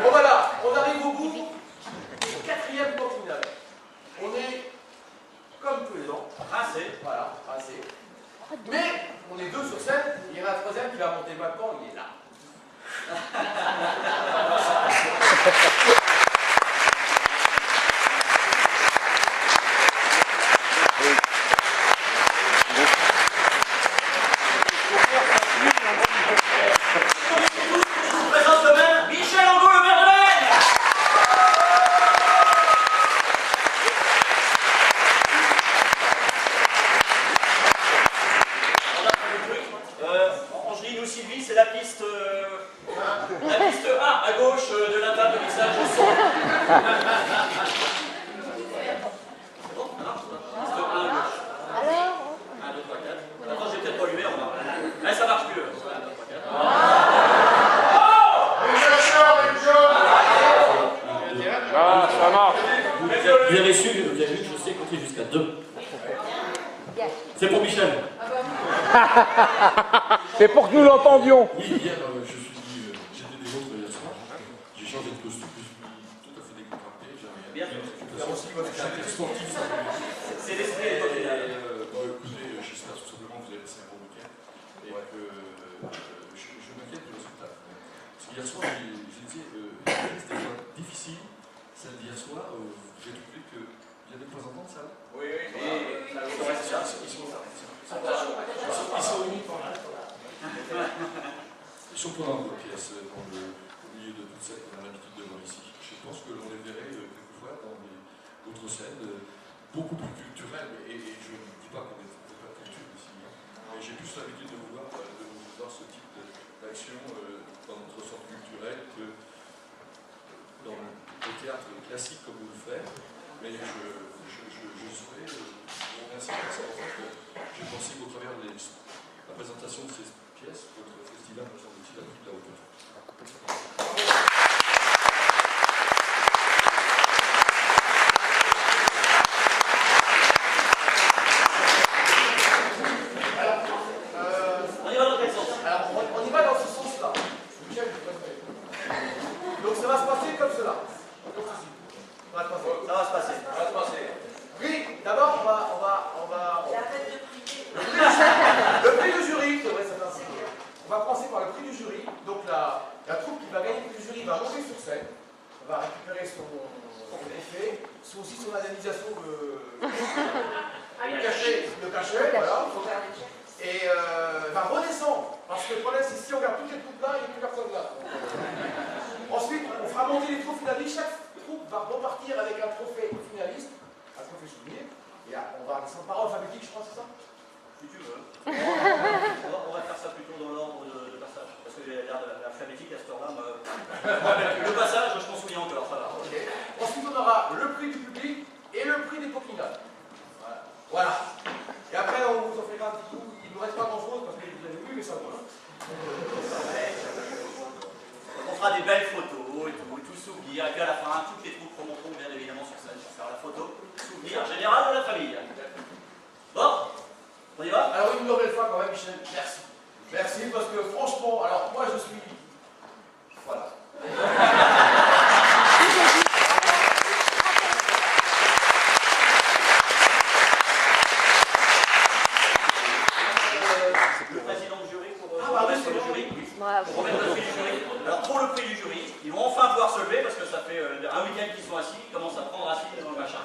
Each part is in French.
Bon voilà, on arrive au bout du 4e tour final. On est, comme tous les ans, rincé, voilà, rincé. Mais on est 2 sur scène, il y en a un 3e qui va monter maintenant, il est là. C'est la piste 1 à gauche de la table de mixage au son. Bon, ça marche, piste 1 à gauche. Alors 1, 2, 3, 4. Attends, j'ai peut-être pas allumé, on va. Allez, ça marche mieux. 1, 2, 3, 4. Ah, ça marche. Vous avez su, vous avez vu que je sais compter jusqu'à 2. C'est pour Michel. C'est pour que nous l'entendions. Oui, hier, je suis dit, j'étais des autres hier soir. J'ai changé de costume, je suis tout à fait décontracté. J'étais sportif, ça. C'est l'esprit de côté. Écoutez, j'espère tout simplement que vous avez passé un bon week-end et que je m'inquiète du résultat. Parce qu'hier soir, j'ai dit, c'était difficile. Celle d'hier soir, j'ai trouvé qu'il y a des représentants de salle. Oui. Ils sont pendant de pièces au milieu de toute celle qu'on a l'habitude de voir ici. Je pense que l'on les verrait quelquefois dans d'autres scènes beaucoup plus culturelles. Et je ne dis pas qu'on n'est pas de culture ici, mais j'ai plus l'habitude de vous voir ce type d'action dans notre centre culturel que dans le théâtre classique comme vous le faites. Mais je souhaite vous remercier parce qu'en fait, j'ai pensé qu'au travers de la présentation de ces pièces, votre festival, me semble-t-il, a pris de la hauteur. On y va dans quel sens? Alors, on y va dans ce sens-là. Donc ça va se passer comme cela. Ça va se passer. Oui, d'abord, on va... Le prix du jury, c'est vrai, ça fait un peu. On va commencer par le prix du jury. Donc la troupe qui va gagner le prix du jury va monter sur scène, va récupérer son trophée, aussi son indemnisation le cachet, voilà. Et va redescendre. Parce que le problème, c'est si on regarde toutes les troupes là, il n'y a plus personne là. Ensuite, on fera monter les troupes finalistes. Chaque troupe va repartir avec un trophée finaliste, un trophée souvenir. Et là, on va descendre par alphabétique, je crois, c'est ça? Si tu veux. On va faire ça plutôt dans l'ordre de passage. Parce que j'ai l'air de l'alphabétique à cette heure-là. Le passage, je m'en souviens encore, ça va. Okay. Ensuite, on aura le prix du public et le prix des poquinades. Voilà. Et après, on vous en fera un petit coup. Il ne nous reste pas grand-chose parce que vous avez vu, mais ça va. On fera des belles photos et tout souvenir. Et puis à la fin, toutes les troupes remonteront bien évidemment sur scène pour faire la photo. Souvenir général de la famille. Bon, on y va? Alors, une nouvelle fois, quand même, Michel, merci. Merci parce que franchement, alors moi je suis. Voilà. Le président du jury pour remettre le jury. Pour remettre le prix du jury. Alors pour le prix du jury, ils vont enfin pouvoir se lever parce que ça fait un week-end qu'ils sont assis, ils commencent à prendre assis dans le machin.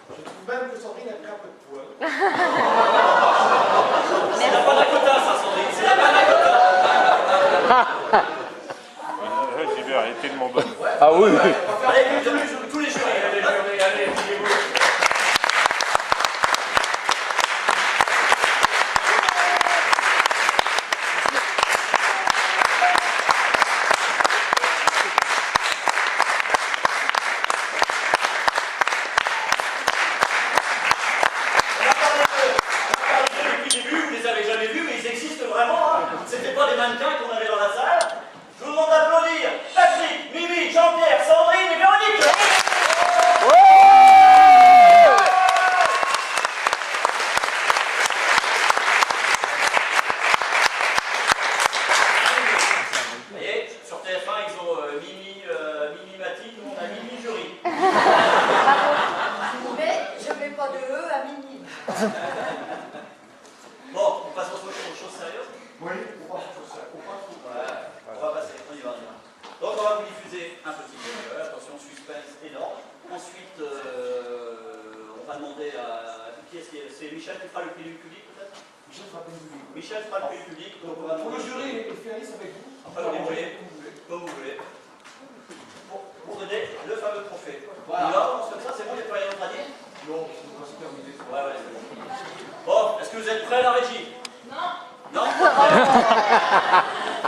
Je trouve même que Sandrine a pris un peu de poids. C'est la panacota, ça, Sandrine. C'est la panacota. J'ai vu, elle est tellement bonne. Ah oui. Allez, tous les jurys. Allez, c'était pas des mannequins qu'on avait dans la salle. Je vous demande d'applaudir Patrick, Mimi, Jean-Pierre, Sandrine et Véronique. Oui, on va faire ça. Voilà, on va passer, on y va. Donc on va vous diffuser un petit jingle, attention, suspense énorme. Ensuite, on va demander à... Qui est-ce qui est... C'est Michel qui fera le prix du public peut-être? Michel fera le prix du public. Michel fera le prix du public, donc on va Pour demander... le jury et finaliste avec vous. Enfin, vous voulez, comme vous voulez. Pour donner le fameux trophée. Voilà. On avance comme ça, c'est bon, il n'y a pas rien d'autre à dire? Non, c'est terminé. Ouais, ouais, c'est bon. Bon, est-ce que vous êtes prêts à la régie? Non. Non.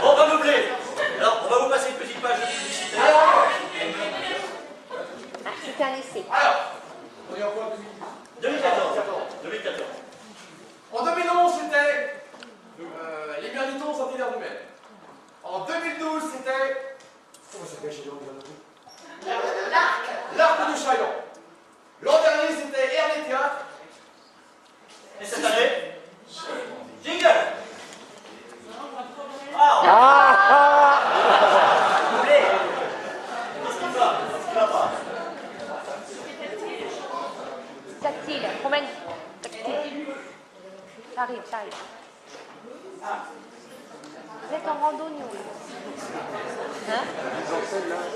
Bon, on va meubler. Alors, on va vous passer une petite page de publicité. C'est un essai. Alors, on est en quoi 2014. 2014. En 2011, c'était les Mernitons aux Antilles d'Arnoumène. En 2012, c'était... Comment ça s'appelle chez les L'Arc de Chaillon. L'an dernier, c'était Air des Théâtres. Et cette année? Jingle. Ah. Vous voulez? Qu'est-ce qu'il va? Qu'est-ce qu'il va pas? Tactile. Promène. Tactile. Ça arrive, ça arrive. Vous êtes en randonnée, oui. Hein?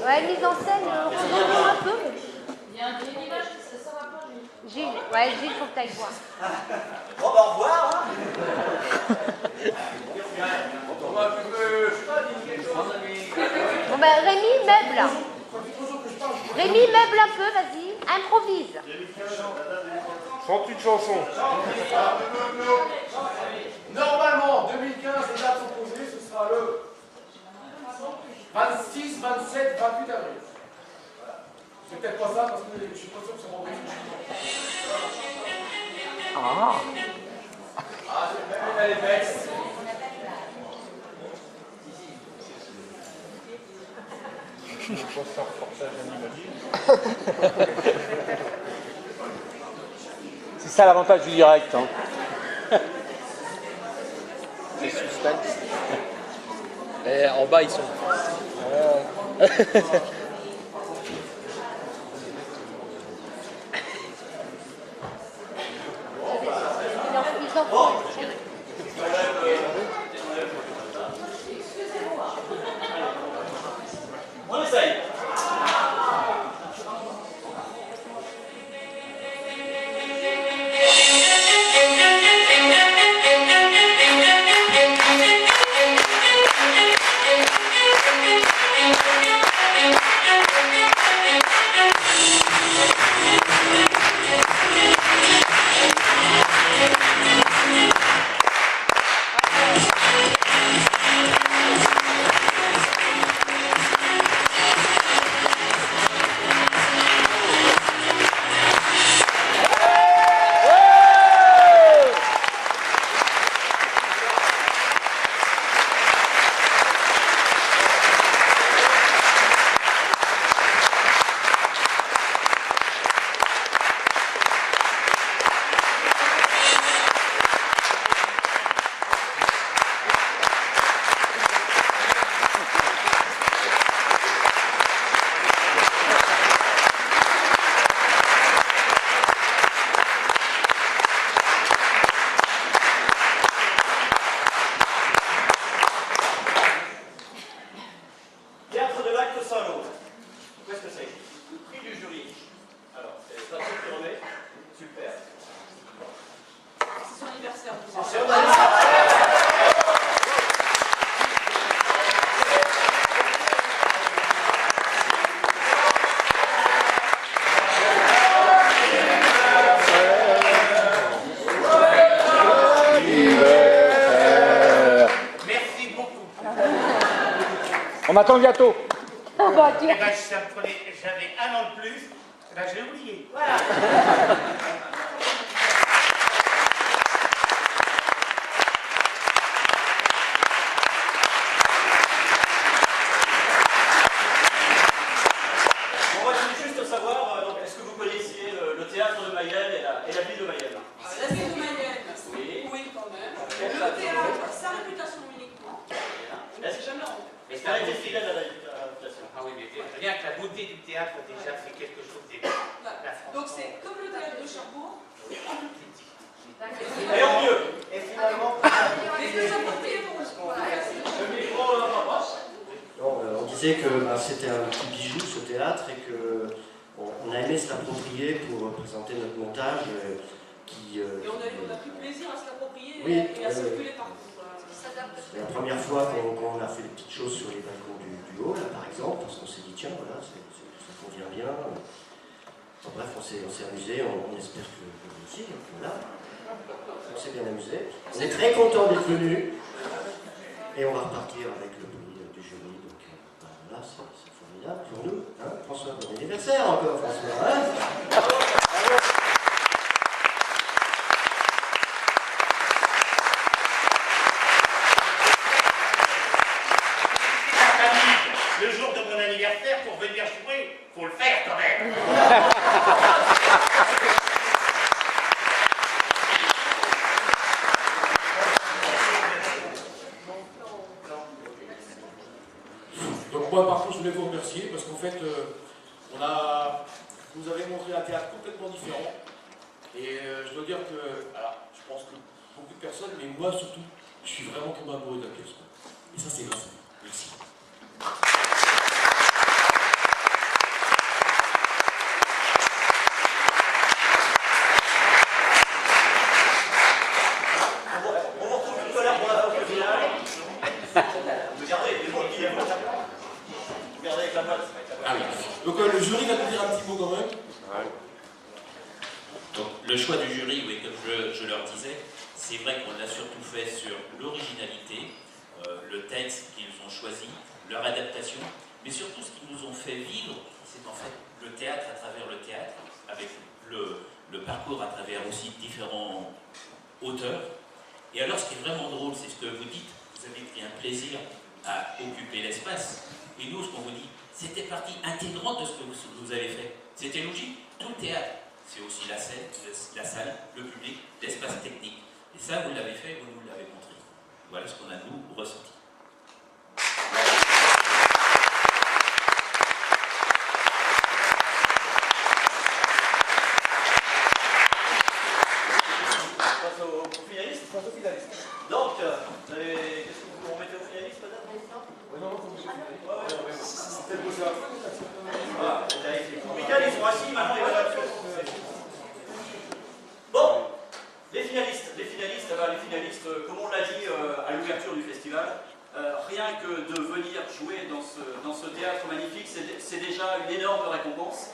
Ouais, mise en scène, randonnée un peu. Il y a une image qui se rapproche. Gilles, ouais, Gilles, faut que tu ailles voir. Bon, bah, au revoir. Hein. Bon, ben, Rémi, meuble. Rémi, meuble un peu, vas-y. Improvise. 38 chansons. Normalement, 2015, les dates sont posées, ce sera le 26, 27, 28 avril. C'est peut-être pas ça parce que je suis pas sûr que ça m'embête. Ah, elle est belle. Je pense un reportage animalier. C'est ça l'avantage du direct. Hein. C'est suspense. Et en bas, ils sont. Ils en font. On essaye. Théâtre de l'acte Saint-Lô. Qu'est-ce que c'est? Prix du jury. Alors, c'est pas tout qui remet. Super. C'est son anniversaire. C'est son anniversaire. Merci beaucoup. On attend le gâteau. Oh, bah, tu... Eh ben, j'avais un an de plus, eh ben, j'ai oublié. Voilà. On va juste savoir, donc, est-ce que vous connaissiez le théâtre de Mayenne et la ville de Mayenne? La ville de Mayenne, Oui. oui, quand même. Quel Le théâtre théâtre, sa réputation uniquement. Est-ce C'est jamais honte. Est-ce qu'elle a été fidèle à la réputation? Ah oui, mais rien que la beauté du théâtre déjà fait quelque chose de Voilà. Donc c'est comme le théâtre de Cherbourg, en plus petit. Et en mieux. Les deux apportés pour disait que c'était un petit bijou ce théâtre et qu'on a aimé se l'approprier pour présenter notre montage Et on a pris plaisir à se l'approprier oui, et à circuler partout. C'est la première fois qu'on a fait des petites choses sur les balcons du haut, là par exemple, parce qu'on s'est dit tiens voilà, ça convient bien. Enfin, bref, on s'est amusé, on espère que vous aussi, donc voilà. On s'est bien amusé. On est très content d'être venus. Et on va repartir avec le prix du jury. Donc voilà, c'est formidable pour nous. Hein, François, bon anniversaire encore, François. Hein Le jour de mon anniversaire, pour venir jouer, faut le faire quand même. Donc moi par contre je voulais vous remercier parce qu'en fait vous avez montré un théâtre complètement différent et je dois dire que, alors je pense que beaucoup de personnes, mais moi surtout, je suis vraiment comme amoureux de la pièce. Et ça c'est grâce à vous. Merci. On vous retrouve tout à l'heure pour la boucle finale. Regardez, les mots qui regardez avec la patte. Ah oui. Donc le jury va nous dire un petit mot quand même. Donc, le choix du jury, oui, comme je leur disais, c'est vrai qu'on l'a surtout fait sur l'originalité, le texte qu'ils ont choisi, leur adaptation, mais surtout ce qu'ils nous ont fait vivre, c'est en fait le théâtre à travers le théâtre, avec le parcours à travers aussi différents auteurs. Et alors, ce qui est vraiment drôle, c'est ce que vous dites, vous avez pris un plaisir à occuper l'espace, et nous, ce qu'on vous dit, c'était partie intégrante de ce que vous avez fait. C'était logique, tout le théâtre. C'est aussi la scène, la salle, le public, l'espace technique. Et ça, vous l'avez fait, vous nous l'avez montré. Voilà ce qu'on a, nous, ressenti. Face au finaliste. Donc, qu'est-ce que vous remettez au finaliste peut-être? Oui, non, c'était beau ça. Voilà, Michael, ils sont assis, maintenant ils vont. Bon, les finalistes, comme on l'a dit à l'ouverture du festival, rien que de venir jouer dans ce théâtre magnifique, c'est déjà une énorme récompense.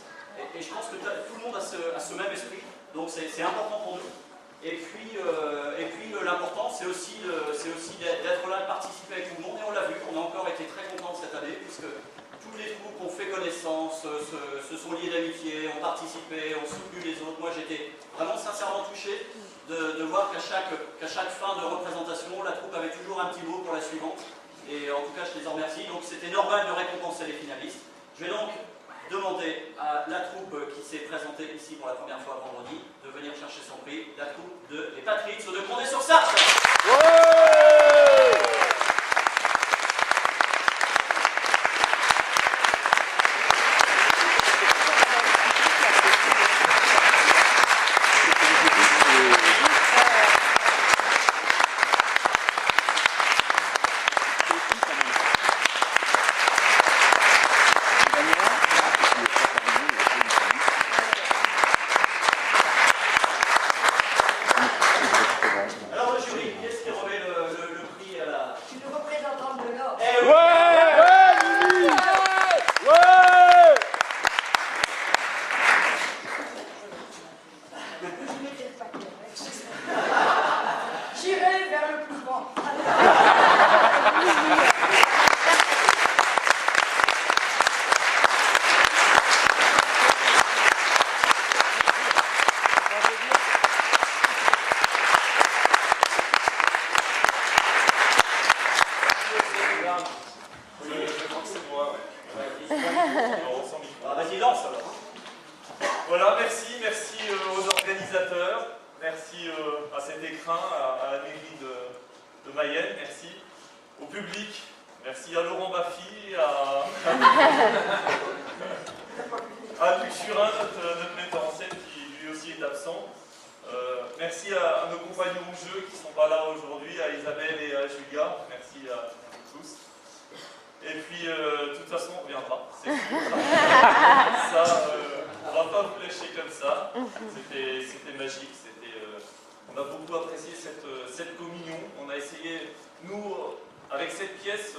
Et je pense que tout le monde a ce même esprit, donc c'est important pour nous. Et puis l'important, c'est aussi d'être là, de participer avec tout le monde. Et on l'a vu, on a encore été très contents cette année, puisque tous les groupes ont fait connaissance, se sont liés d'amitié, ont participé, ont soutenu les autres. Moi, j'étais vraiment sincèrement touché de voir qu'à chaque fin de représentation, la troupe avait toujours un petit mot pour la suivante. Et en tout cas, je les en remercie. Donc, c'était normal de récompenser les finalistes. Je vais donc demander à la troupe qui s'est présentée ici pour la première fois vendredi de venir chercher son prix, la troupe Les Patriotes de Condé-sur-Sarthe. Alors le jury, qu'est-ce qui remet le prix à la... Je suis le représentant de l'ordre. Eh oui. J'irai vers le plus grand. Ah, vas-y, lance alors. Voilà, merci aux organisateurs, merci à cet écrin, à la mairie de Mayenne, merci au public, merci à Laurent Baffy, à Luc Surin, notre metteur en scène qui lui aussi est absent. Merci à nos compagnons au jeu qui ne sont pas là aujourd'hui, à Isabelle et à Julia, merci à tous. Et puis, de toute façon, on reviendra. Ça, on va pas vous lâcher comme ça. C'était magique. On a beaucoup apprécié cette communion. On a essayé, nous, avec cette pièce,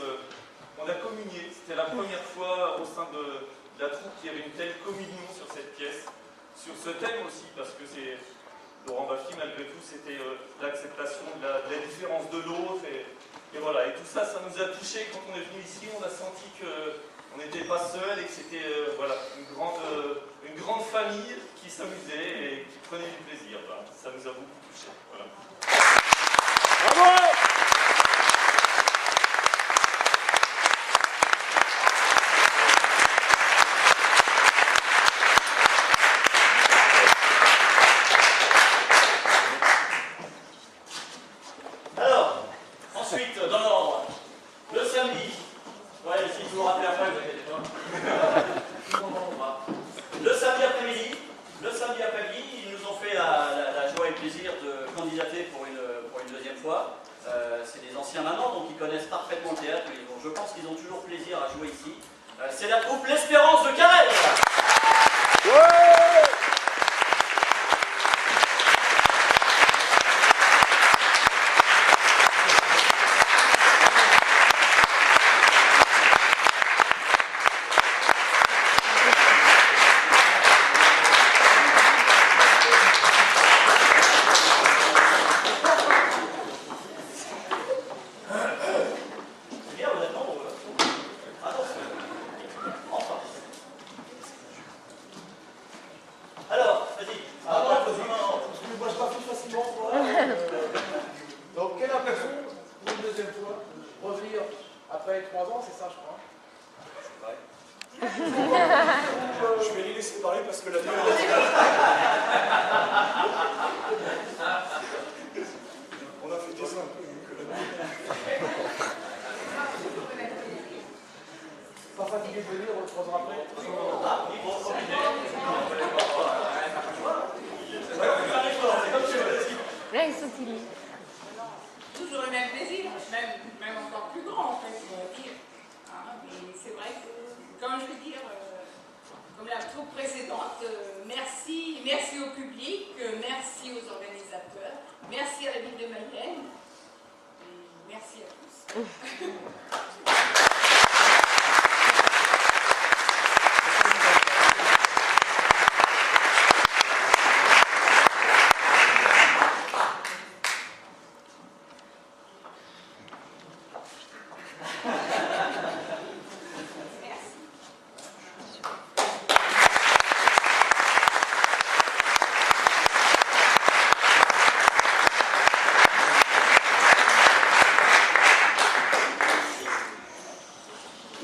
on a communié. C'était la première fois au sein de la troupe qu'il y avait une telle communion sur cette pièce. Sur ce thème aussi, parce que c'est Laurent Baffy, malgré tout, c'était l'acceptation de la différence de l'autre. Et voilà, et tout ça, ça nous a touchés. Quand on est venu ici, on a senti qu'on n'était pas seul et que c'était voilà, une grande famille qui s'amusait et qui prenait du plaisir. Voilà, ça nous a beaucoup touchés. Voilà. Bravo! Alors, ensuite, dans l'ordre, le samedi, ouais, si vous vous rappelez après, vous inquiétez pas. Le samedi après-midi, ils nous ont fait la joie et le plaisir de candidater pour une deuxième fois. C'est des anciens mamans, donc ils connaissent parfaitement le théâtre, mais je pense qu'ils ont toujours plaisir à jouer ici. C'est la troupe L'Espérance de Carrel. Ouais! C'est bien, honnêtement, attention. Enfin. Alors, vas-y. Ah non, parce que moi je m'affiche facilement. Donc, quelle impression pour une deuxième fois revenir après 3 ans, c'est ça, je crois. Je vais les laisser parler parce que la on a fêté ça un peu. Pas fatigué de venir 3 ans après. Là, ils sont timides. Toujours le même plaisir, même encore plus grand en fait, on va dire. Hein, mais c'est vrai que, comme je veux dire, comme la troupe précédente, merci au public, merci aux organisateurs, merci à la ville de Mayenne, et merci à tous.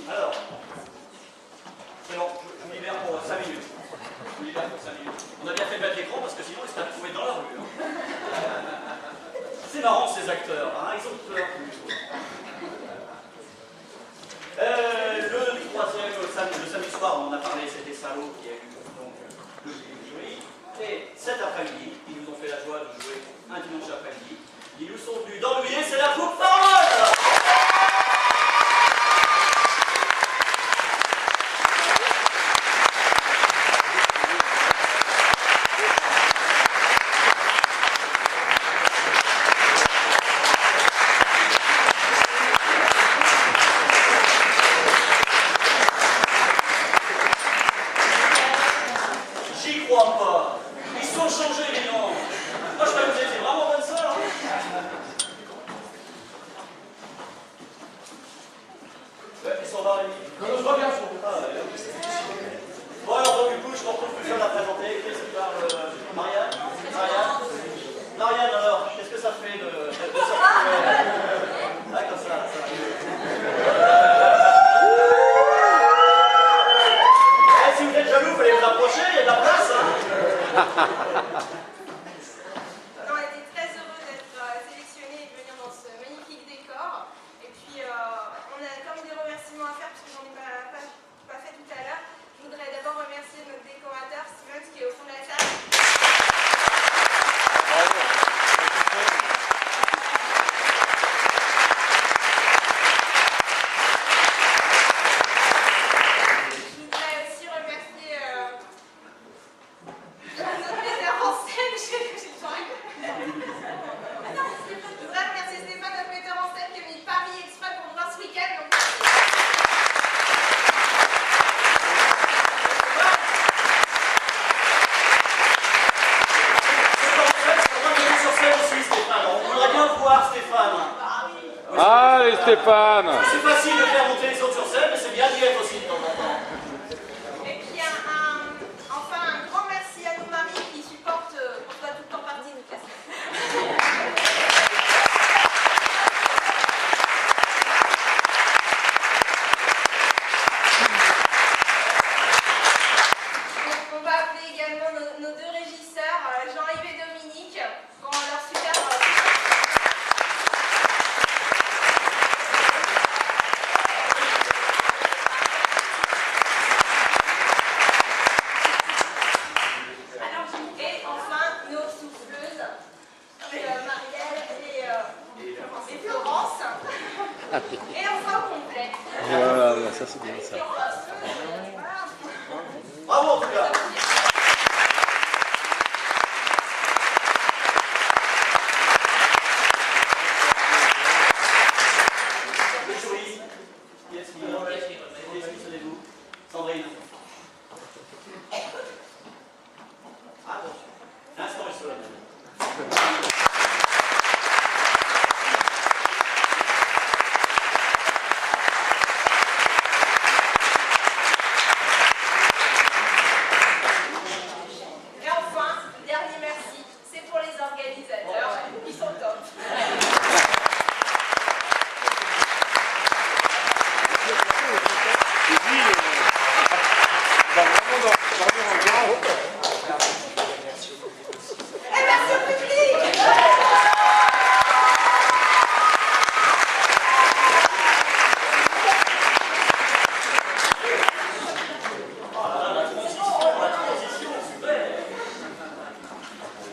Alors, c'est bon, je vous libère pour 5 minutes. Je vous libère pour 5 minutes. On a bien fait de mettre l'écran parce que sinon ils seraient retrouvés dans la rue. Hein. C'est marrant ces acteurs, hein, ils ont peur. Le troisième le samedi soir, on en a parlé, c'était Salaud qui a eu donc le jury. Et cet après-midi, ils nous ont fait la joie de jouer un dimanche après-midi. Ils nous sont venus d'ennuyer, c'est la troupe Parole! J'y crois pas. Ils sont changés, les gens. Moi, je crois que vous étiez vraiment bonne sœur. Hein. Ouais, ils sont là, les Non, je vois bien, je ah, ouais. Bon, alors, donc, du coup, je ne retrouve plus la présenter. Qu'est-ce qui parle Marianne. Marianne, alors, qu'est-ce que ça fait de sortir ah, comme ça. Si vous êtes jaloux, il fallait vous approcher, il y a de la place. Hein. On était très heureux d'être sélectionnés et de venir dans ce magnifique décor. Et puis, on a comme des remerciements à faire, parce que j'en ai pas fait tout à l'heure. Je voudrais d'abord remercier notre décorateur, Steven, qui est au fond de la salle. Allez Stéphane. C'est facile de faire monter les autres sur scène, mais c'est bien d'y être aussi de temps en temps. Et puis enfin un grand merci à nos maris qui supportent qu'on soit tout le temps partis nous casser. On va appeler également nos deux régisseurs, Jean-Yves et Dominique, pour leur super... Et enfin, nos souffleuses, Marielle et Florence. Et enfin, au complet. Voilà, ça c'est bien ça. Bravo en tout cas. Le jury, qui est-ce qui sonnez-vous? Sandrine. Attention, l'instant est solennel. Et enfin, dernier merci, c'est pour les organisateurs, ils sont top. Et merci au public.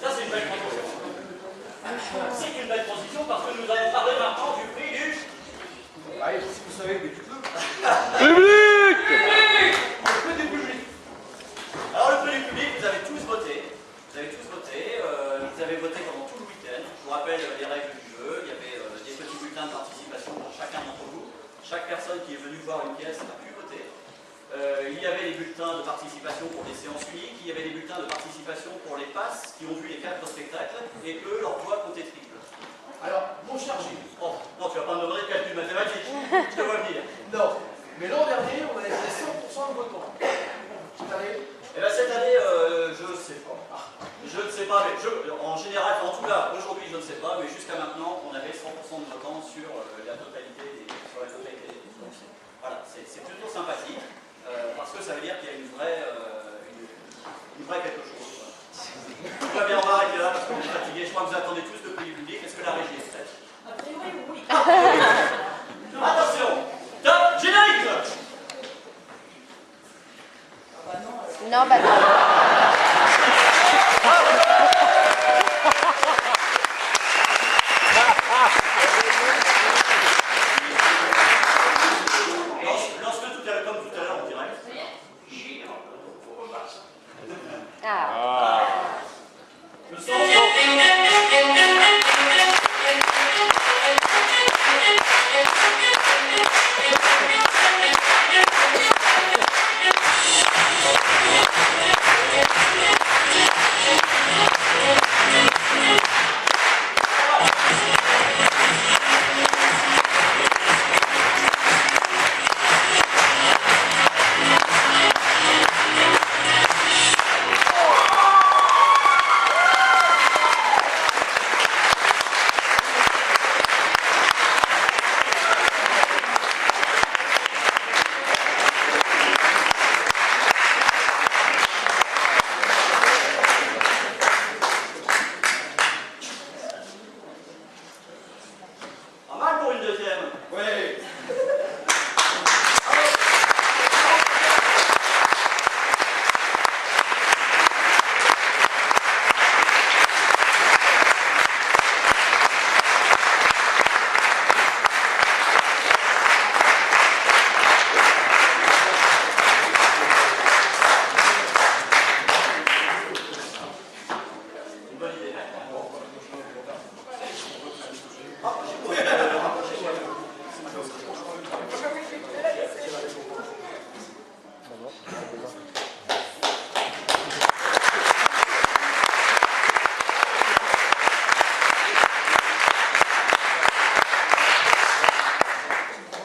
Ça, c'est une belle transition. C'est une belle transition parce que nous allons parler maintenant du prix du... Ah, et si vous savez, mais tu peux. Public. Le prix du public. Alors, le prix du public, vous avez tous voté. Vous avez tous voté. Vous avez voté pendant tout le week-end. Je vous rappelle les règles du jeu. Il y avait des petits bulletins de participation pour chacun d'entre vous. Chaque personne qui est venue voir une pièce a pu voter. Il y avait des bulletins de participation pour les séances uniques, il y avait des bulletins de participation pour les passes qui ont vu les 4 spectacles, et eux, leur voix comptait triple. Alors, mon cher Gilles. Oh, non, tu vas pas me demander de calcul mathématique, je te vois venir. Non, mais l'an dernier, on avait fait 100% de votants. Cette année? Et bien cette année, je ne sais pas. Je ne sais pas, mais en général, en tout cas, aujourd'hui, je ne sais pas, mais jusqu'à maintenant, on avait 100% de votants sur la totalité des donc, voilà, c'est plutôt sympathique. Parce que ça veut dire qu'il y a une vraie quelque chose. Très bien, on va arrêter là parce qu'on est fatigué. Je crois que vous attendez tous le prix du public. Est-ce que la régie est prête? Oui. Attention, top générique. Non, bah non. Lorsque tout à l'heure, comme tout à l'heure en direct. Ah. Nous sommes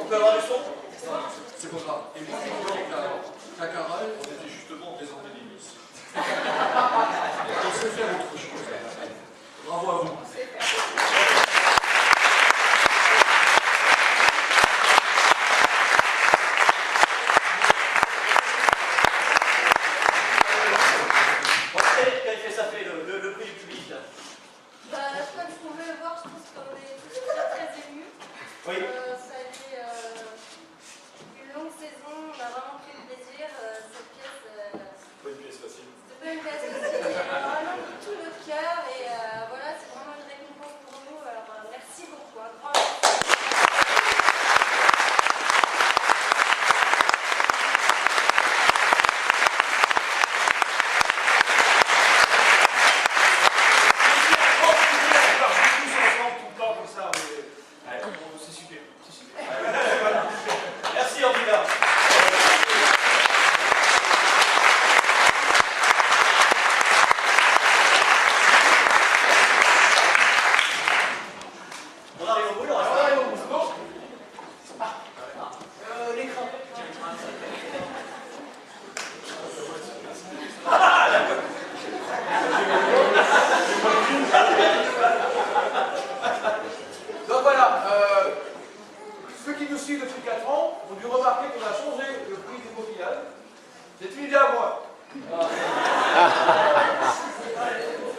On peut avoir du son? C'est pas grave. Et moi, qu'à Caral, on était justement présenté des Miss. On sait faire autre chose. Bravo à vous. Quel effet ça fait le prix du public? Bah, comme vous pouvez le voir, je pense qu'on est très très émus. Oui. Ça a été une longue saison, on a vraiment pris le plaisir. Cette pièce, C'est pas une pièce facile. c'est pas une pièce facile, mais vraiment de tout notre cœur. Et voilà, c'est vraiment une récompense pour nous. Alors merci beaucoup. Un grand merci. C'est super. Merci en tout cas. On arrive au bout, là. On arrive au bout. L'écran. Donc voilà, ceux qui nous suivent depuis 4 ans ont dû remarquer qu'on a changé le prix des coquillades. C'est une idée à moi.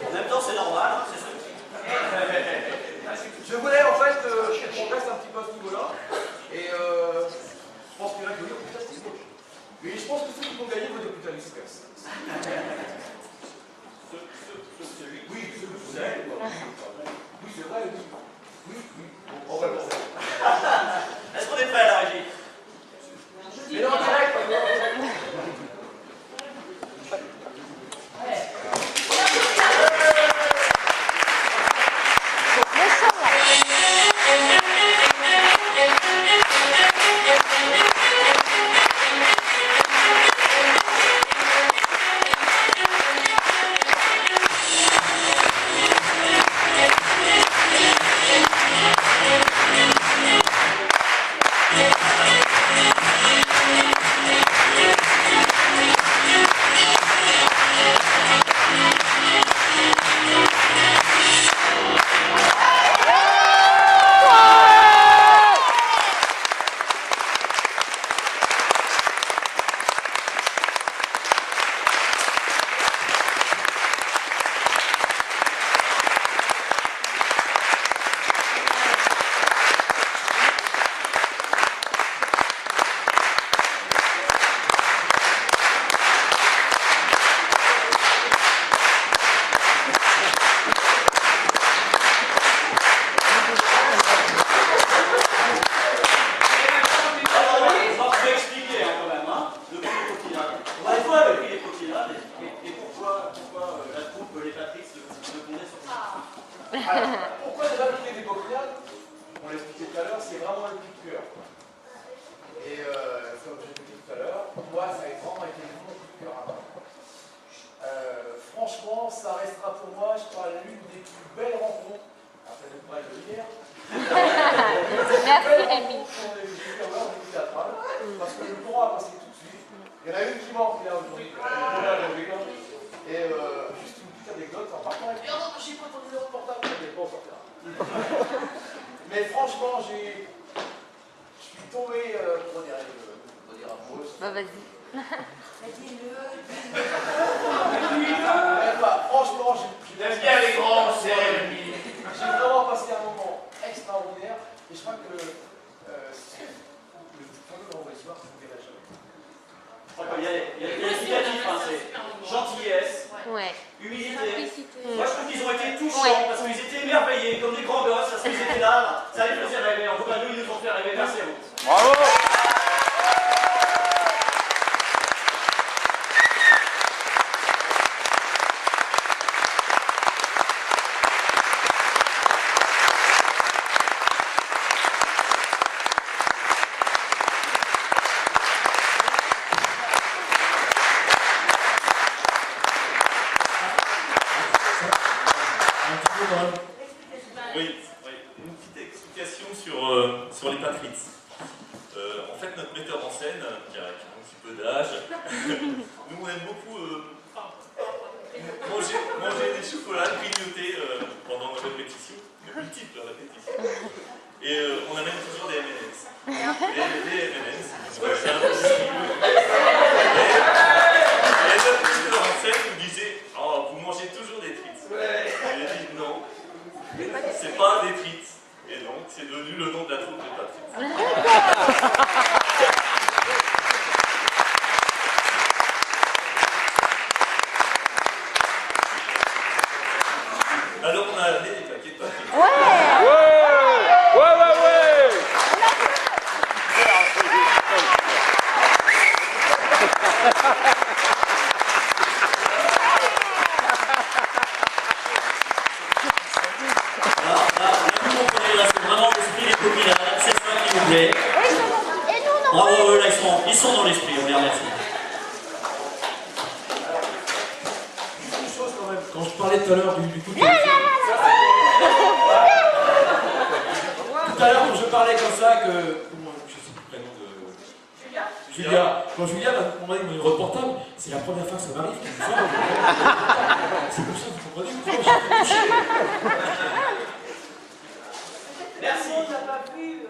En même temps, c'est normal, hein, c'est ça. Je voulais en fait qu'on reste un petit peu à ce niveau-là. Et je pense qu'il y en a qui vont dire putain c'est moche. Mais je pense que ceux qui vont gagner vont dire putain les super. Oui, ceux que vous savez. Oui, c'est vrai, oui. Oui, oui. Bon, on va le voir. Est-ce qu'on est prêt à la régie? Mais non, en direct. Pourquoi déjà le prix des coquillades? On l'a expliqué tout à l'heure, c'est vraiment le coup de cœur. Et comme j'ai dit tout à l'heure, moi ça a vraiment été mon coup de cœur à moi. Franchement, ça restera pour moi, je crois, l'une des plus belles rencontres. Après le courage de hier. Merci Rémi. Parce que le temps a passé tout de suite. Il y en a une qui manque là aujourd'hui. Et juste une petite anecdote en partant avec. Non, j'ai pas ton numéro de portable, je l'ai pas encore là. Mais franchement, je suis tombé, comment dire amoureuse. Bah vas-y. Franchement, j'aime bien les grands, c'est Rémi. J'ai vraiment passé un moment extraordinaire. Et je crois que le fameux renvoi soir, ça ne verra jamais. Il y a des qualificatifs, hein, c'est gentillesse, humilité. Moi je trouve qu'ils ont été touchants parce qu'ils étaient émerveillés comme des grands gosses parce qu'ils étaient là. Ça les faisait rêver. En tout cas, nous, ils nous ont fait rêver. Merci à vous. Bravo! Oui, une petite explication sur les Patrites. En fait, notre metteur en scène, qui a un petit peu d'âge, nous on aime beaucoup manger des chocolats, grignoter pendant nos répétitions, de multiples répétitions. Et on amène toujours des M&M's. Des M&M's, c'est un peu styleux. Et notre metteur en scène nous disait, oh, vous mangez toujours des frites. Et j'ai dit non, c'est pas des frites. Et donc, c'est devenu le nom de la troupe de Patrick. Alors, on a amené des paquets de Patrick. Ouais. Bravo, eux, là, ils sont dans l'esprit, on les remercie. Une chose quand même, quand je parlais tout à l'heure du coup de téléphone. Tout à l'heure, quand je parlais comme ça, que. Comment, je sais plus le prénom de. Julia. Quand Julia m'a demandé mon numéro de portable, c'est la première fois que ça m'arrive. C'est comme ça, vous comprenez pourquoi j'ai touché. Merci. On n'a pas vu,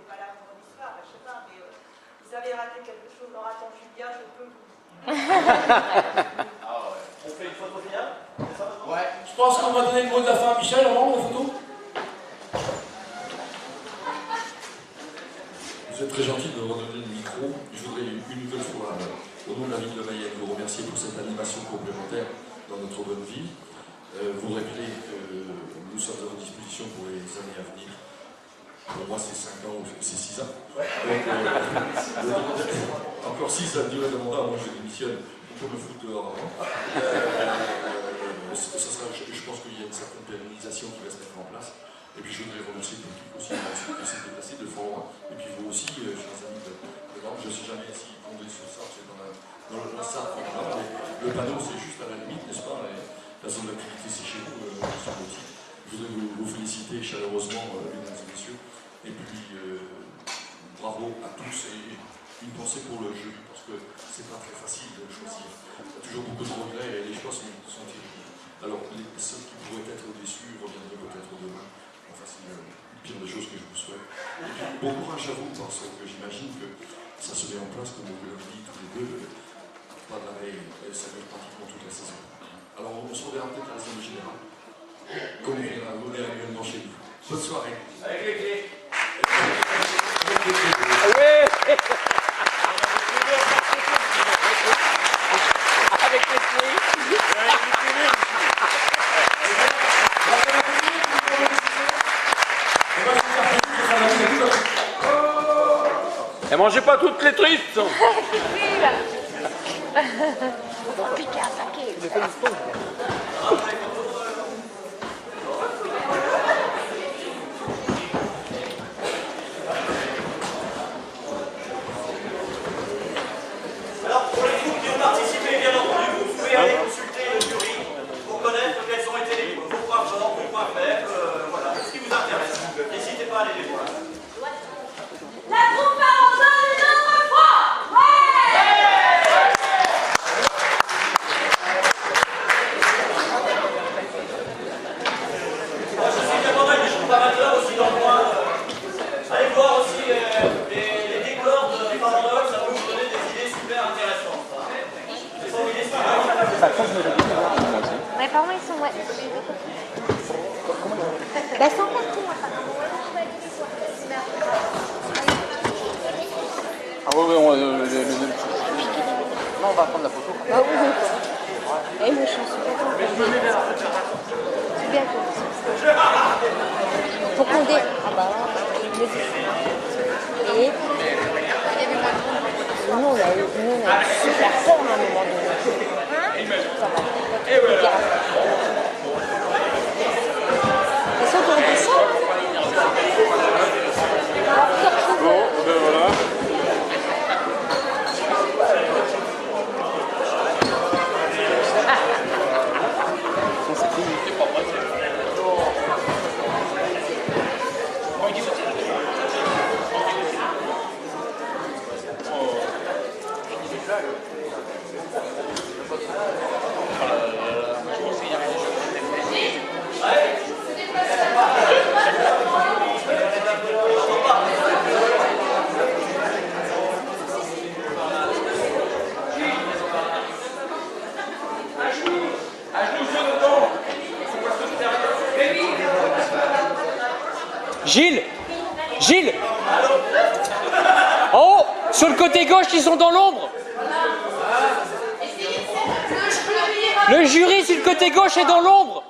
pas là vendredi soir, je sais pas, mais vous avez raté quelque chose en ratant Julia, je peux vous. On fait une photo finale? Ouais. Je pense qu'on va donner le mot de la fin à Michel avant la photo. Vous êtes très gentil de me redonner le micro. Je voudrais une nouvelle fois, au nom de la ville de Mayenne, vous remercier pour cette animation complémentaire dans notre bonne ville. Vous rappeler que nous sommes à votre disposition pour les années à venir. Pour moi, c'est 5 ans ou c'est 6 ans. Donc, encore 6 à durer de mandat, moi je démissionne pour me foutre dehors avant. Je pense qu'il y a une certaine pérennisation qui va se mettre en place. Et puis je voudrais remercier le public aussi qui s'est déplacé de fort. Et puis vous aussi, chers amis de Nantes, je ne sais jamais si Condé sur ça, c'est dans le Sarthe. Le panneau, c'est juste à la limite, n'est-ce pas? La zone d'activité, c'est chez vous, semble-t-il. Je voudrais vous féliciter chaleureusement, mesdames et messieurs. Et puis, bravo à tous et une pensée pour le jury, parce que c'est pas très facile de choisir. Il y a toujours beaucoup de regrets et les choix sont terribles. Alors, ceux qui pourraient être déçus reviendraient peut-être demain. Enfin, c'est le pire des choses que je vous souhaite. Et puis, bon courage à vous, parce que j'imagine que ça se met en place, comme vous l'avez dit tous les deux, pas d'arrêt, ça dure pratiquement toute la saison. Alors, on se reverra peut-être à l'Assemblée Générale, comme on est annuellement chez nous. Bonne soirée. Avec les clés. Avec les clés. Et mangez pas toutes les tristes. Piquer un paquet. Alors, pour les groupes qui ont participé, bien entendu, vous pouvez aller consulter le jury pour connaître quels ont été vos points forts, vos points faibles, voilà, ce qui vous intéresse. N'hésitez pas à aller les voir. La troupe va en donner une autre fois. Moi, je sais qu'il y a pas mal de groupes amateurs aussi dans le coin. Allez voir aussi les décors de Farandole, ça peut vous donner des idées super intéressantes. C'est pas oublié ça. Mes parents, ils sont... Ouais. Bah, sans partout, Ah oui, on va... Non, on va prendre la photo. Ah oui. Et moi, je suis super contente. C'est bien cool. Pour qu'on dé... Ah bah, le Et... Nous, on a eu super peur à un moment donné. Ça va. Ils sont dans des salles. Bon, ben voilà. C'est fini. C'est pas vrai. Gilles. Gilles. Oh, sur le côté gauche, ils sont dans l'ombre. Le jury sur le côté gauche est dans l'ombre.